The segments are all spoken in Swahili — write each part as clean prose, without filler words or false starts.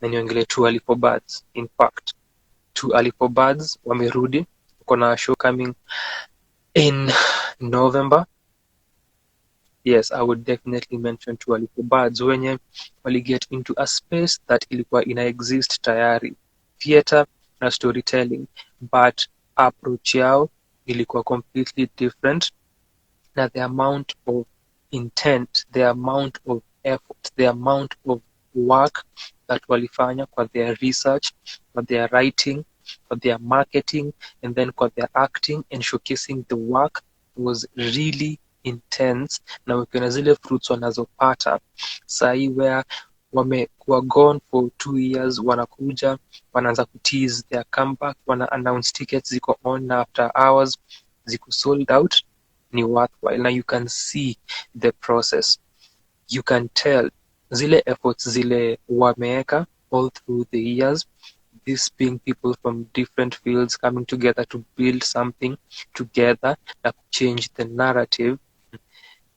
na niongelee Too Early for Birds. In fact, Too Early for Birds wamerudi, kuna show coming in November. Yes, I would definitely mention Too Early for Birds, wenye wali get into a space that ilikuwa ina exist tayari, theater na storytelling, but approach yao ilikuwa completely different, na the amount of intent, the amount of effort, the amount of work that walifanya kwa their research, kwa their writing, kwa their marketing, and then kwa their acting and showcasing the work was really intense, na ukiona zile fruits wanazopata sahi, where wamekuwa gone for 2 years, wanakuja wanaanza kutease their comeback, wana announce tickets ziko on na after hours ziko sold out, ni worthwhile. Now you can see the process, you can tell zile efforts zile wameeka all through the years, this being people from different fields coming together to build something together na change the narrative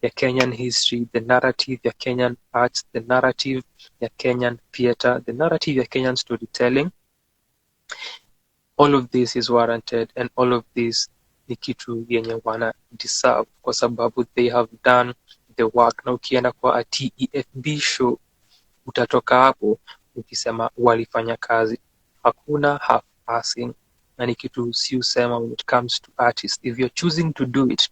ya Kenyan history, the narrative ya Kenyan arts, the narrative ya Kenyan theater, the narrative ya Kenyan storytelling. All of this is warranted, and all of this ni kitu yenye wana deserve kwa sababu they have done the work. Na ukienda kwa a TEFB show utatoka hapo ukisema walifanya kazi, hakuna half passing, na ni kitu si usema when it comes to artists. If you're choosing to do it,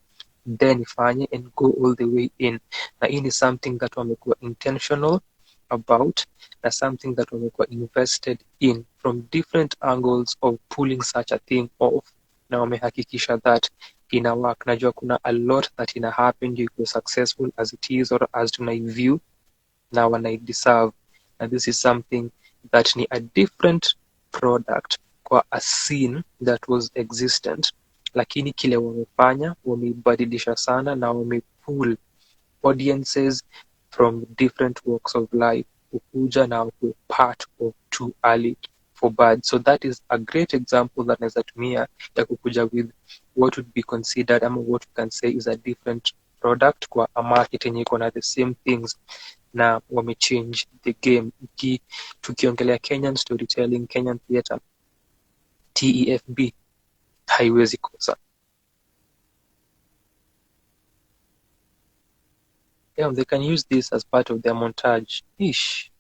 then ifanye and go all the way in, na hii ni something that wamekuwa intentional about, na something that wamekuwa invested in from different angles of pulling such a thing off, na wamehakikisha that ina work. Najua kuna a lot that ina happen you go successful as it is or as tunaiview na wanaideserve, and this is something that ni a different product kwa a scene that was existent, lakini kile wamefanya wameibadilisha sana na wamepull audiences from different walks of life ukuja na kuwe part of Too Early for Birds. So that is a great example that naweza tumia ya kukuja with what would be considered ama what we can say is a different product kwa a market yenye iko na the same things na wamechange the game. Tukiongelea Kenyan storytelling, Kenyan theater, TEFB haiwezi kosa. Yeah, they can use this as part of their montage. Ish.